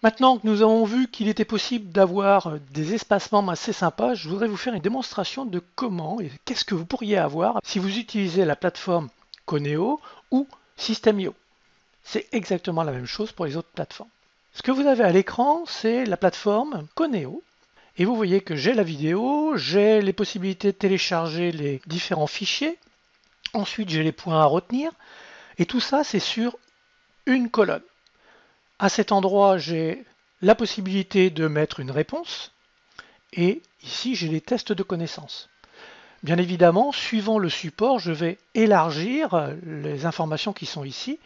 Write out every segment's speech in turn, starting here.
Maintenant que nous avons vu qu'il était possible d'avoir des espaces membres assez sympas, je voudrais vous faire une démonstration de comment et qu'est-ce que vous pourriez avoir si vous utilisez la plateforme Coneo ou System.io. C'est exactement la même chose pour les autres plateformes. Ce que vous avez à l'écran, c'est la plateforme Coneo. Et vous voyez que j'ai la vidéo, j'ai les possibilités de télécharger les différents fichiers. Ensuite, j'ai les points à retenir. Et tout ça, c'est sur une colonne. À cet endroit, j'ai la possibilité de mettre une réponse. Et ici, j'ai les tests de connaissances. Bien évidemment, suivant le support, je vais élargir les informations qui sont ici.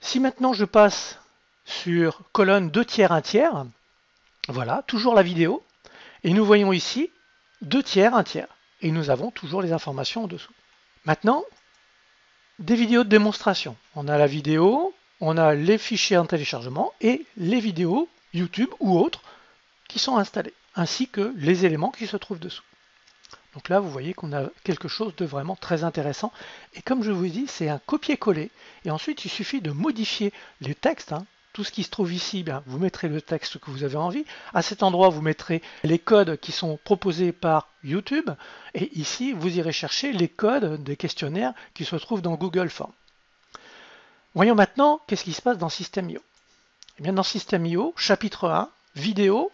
Si maintenant je passe sur colonne 2 tiers, 1 tiers, voilà, toujours la vidéo. Et nous voyons ici 2 tiers, 1 tiers. Et nous avons toujours les informations en dessous. Maintenant, des vidéos de démonstration. On a la vidéo, on a les fichiers en téléchargement et les vidéos YouTube ou autres qui sont installés, ainsi que les éléments qui se trouvent dessous. Donc là, vous voyez qu'on a quelque chose de vraiment très intéressant. Et comme je vous dis, c'est un copier-coller. Et ensuite, il suffit de modifier les textes. Tout ce qui se trouve ici, bien, vous mettrez le texte que vous avez envie. À cet endroit, vous mettrez les codes qui sont proposés par YouTube. Et ici, vous irez chercher les codes des questionnaires qui se trouvent dans Google Forms. Voyons maintenant qu'est-ce qui se passe dans System.io. Eh bien, dans System.io, chapitre 1, vidéo.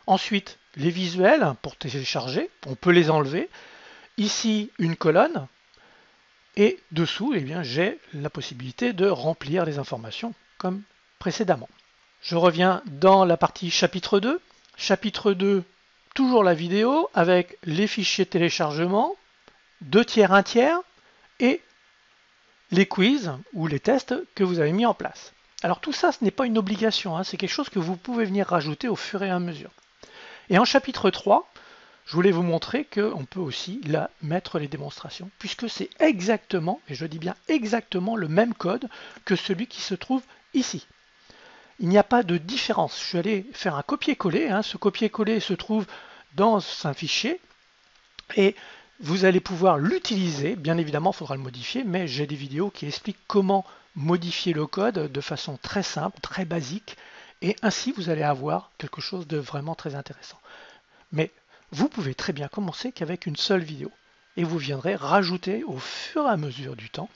Ensuite, les visuels pour télécharger, on peut les enlever. Ici, une colonne. Et dessous, eh bien, j'ai la possibilité de remplir les informations comme précédemment. Je reviens dans la partie chapitre 2. Chapitre 2, toujours la vidéo avec les fichiers de téléchargement, 2 tiers, 1 tiers et les quiz ou les tests que vous avez mis en place. Alors tout ça, ce n'est pas une obligation, c'est quelque chose que vous pouvez venir rajouter au fur et à mesure. Et en chapitre 3, je voulais vous montrer qu'on peut aussi là mettre les démonstrations, puisque c'est exactement, et je dis bien exactement, le même code que celui qui se trouve ici. Il n'y a pas de différence. Je suis allé faire un copier-coller. Ce copier-coller se trouve dans un fichier et vous allez pouvoir l'utiliser. Bien évidemment, il faudra le modifier, mais j'ai des vidéos qui expliquent comment modifier le code de façon très simple, très basique, et ainsi vous allez avoir quelque chose de vraiment très intéressant. Mais vous pouvez très bien commencer qu'avec une seule vidéo et vous viendrez rajouter au fur et à mesure du temps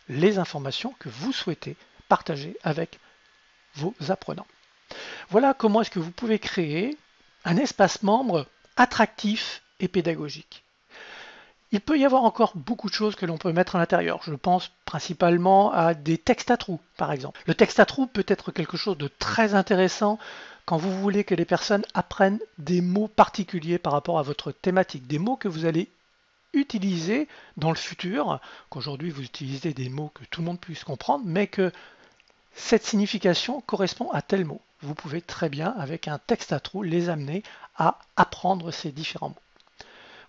les informations que vous souhaitez partager avec vos apprenants. Voilà comment est-ce que vous pouvez créer un espace membre attractif et pédagogique. Il peut y avoir encore beaucoup de choses que l'on peut mettre à l'intérieur. Je pense principalement à des textes à trous, par exemple. Le texte à trous peut être quelque chose de très intéressant quand vous voulez que les personnes apprennent des mots particuliers par rapport à votre thématique, des mots que vous allez utiliser dans le futur, qu'aujourd'hui vous utilisez des mots que tout le monde puisse comprendre, mais que cette signification correspond à tel mot. Vous pouvez très bien, avec un texte à trous, les amener à apprendre ces différents mots.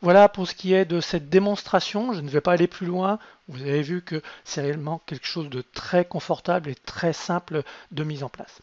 Voilà pour ce qui est de cette démonstration. Je ne vais pas aller plus loin. Vous avez vu que c'est réellement quelque chose de très confortable et très simple de mise en place.